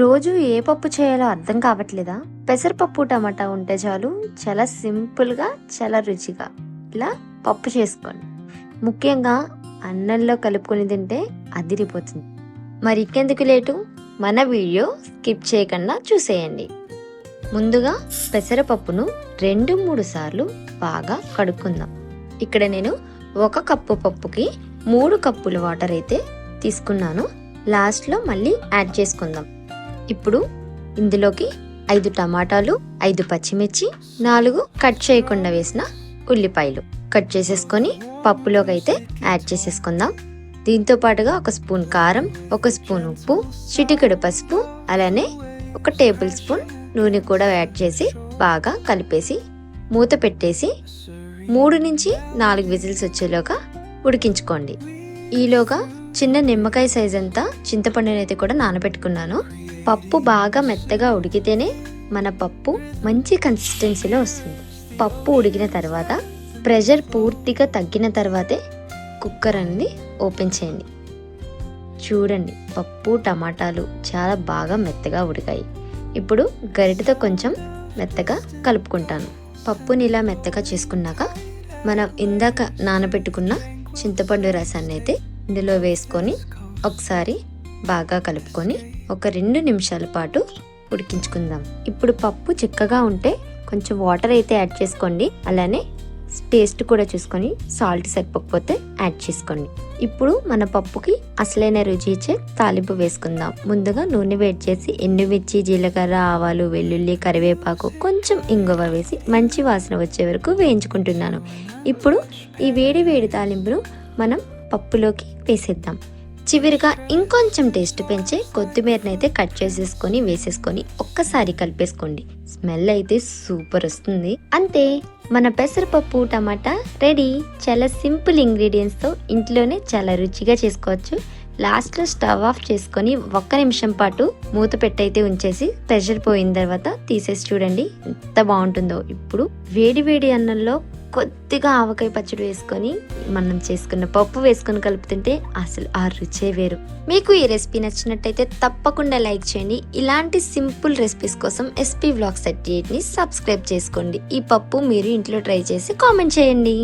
రోజు ఏ పప్పు చేయాలో అర్థం కావట్లేదా? పెసరపప్పు టమాటా ఉంటే చాలు, చాలా సింపుల్గా, చాలా రుచిగా ఇలా పప్పు చేసుకోండి. ముఖ్యంగా అన్నంలో కలుపుకొని తింటే అదిరిపోతుంది. మరి ఇంకెందుకు లేటు, మన వీడియో స్కిప్ చేయకుండా చూసేయండి. ముందుగా పెసరపప్పును 2-3 సార్లు బాగా కడుక్కుందాం. ఇక్కడ నేను 1 కప్పు పప్పుకి 3 కప్పుల వాటర్ అయితే తీసుకున్నాను. లాస్ట్లో మళ్ళీ యాడ్ చేసుకుందాం. ఇప్పుడు ఇందులోకి 5 టమాటాలు, 5 పచ్చిమిర్చి, 4 కట్ చేయకుండా వేసిన ఉల్లిపాయలు కట్ చేసేసుకొని పప్పులోకి అయితే యాడ్ చేసేసుకుందాం. దీంతో పాటుగా 1 స్పూన్ కారం, 1 స్పూన్ ఉప్పు, చిటికెడు పసుపు, అలానే 1 టేబుల్ స్పూన్ నూనె కూడా యాడ్ చేసి బాగా కలిపేసి మూత పెట్టేసి 3-4 విజిల్స్ వచ్చేలోగా ఉడికించుకోండి. ఈలోగా చిన్న నిమ్మకాయ సైజ్ అంతా చింతపండునైతే కూడా నానబెట్టుకున్నాను. పప్పు బాగా మెత్తగా ఉడికితేనే మన పప్పు మంచి కన్సిస్టెన్సీలో వస్తుంది. పప్పు ఉడికిన తర్వాత ప్రెషర్ పూర్తిగా తగ్గిన తర్వాతే కుక్కర్ అనేది ఓపెన్ చేయండి. చూడండి, పప్పు టమాటాలు చాలా బాగా మెత్తగా ఉడికాయి. ఇప్పుడు గరిటెతో కొంచెం మెత్తగా కలుపుకుంటాను. పప్పుని ఇలా మెత్తగా చేసుకున్నాక మనం ఇందాక నానబెట్టుకున్న చింతపండు రసాన్ని అయితే ఇందులో వేసుకొని ఒకసారి బాగా కలుపుకొని 2 నిమిషాల పాటు ఉడికించుకుందాం. ఇప్పుడు పప్పు చిక్కగా ఉంటే కొంచెం వాటర్ అయితే యాడ్ చేసుకోండి. అలానే టేస్ట్ కూడా చూసుకొని సాల్ట్ సరిపోకపోతే యాడ్ చేసుకోండి. ఇప్పుడు మన పప్పుకి అసలైన రుచి ఇచ్చే తాలింపు వేసుకుందాం. ముందుగా నూనె వేడి చేసి ఎండుమిర్చి, జీలకర్ర, ఆవాలు, వెల్లుల్లి, కరివేపాకు, కొంచెం ఇంగువ వేసి మంచి వాసన వచ్చే వరకు వేయించుకుంటున్నాను. ఇప్పుడు ఈ వేడి వేడి తాలింపును మనం పప్పులోకి వేసేద్దాం. చివరిగా ఇంకొంచెం టేస్ట్ పెంచే కొత్తిమీరనైతే కట్ చేసేసుకొని వేసేసుకొని ఒక్కసారి కలిపేసుకోండి. స్మెల్ అయితే సూపర్ వస్తుంది. అంతే, మన పెసరపప్పు టమాటా రెడీ. చాలా సింపుల్ ఇంగ్రీడియంట్స్తో ఇంట్లోనే చాలా రుచిగా చేసుకోవచ్చు. లాస్ట్లో స్టవ్ ఆఫ్ చేసుకొని 1 నిమిషం పాటు మూత పెట్టయితే ఉంచేసి ప్రెషర్ పోయిన తర్వాత తీసేసి చూడండి ఎంత బాగుంటుందో. ఇప్పుడు వేడి వేడి అన్నంలో కొద్దిగా ఆవకాయ పచ్చడి వేసుకొని మనం చేసుకున్న పప్పు వేసుకొని కలుపుతుంటే అసలు ఆ రుచే వేరు. మీకు ఈ రెసిపీ నచ్చినట్టయితే తప్పకుండా లైక్ చేయండి. ఇలాంటి సింపుల్ రెసిపీస్ కోసం SP Vlogs 38ని సబ్స్క్రైబ్ చేసుకోండి. ఈ పప్పు మీరు ఇంట్లో ట్రై చేసి కామెంట్ చేయండి.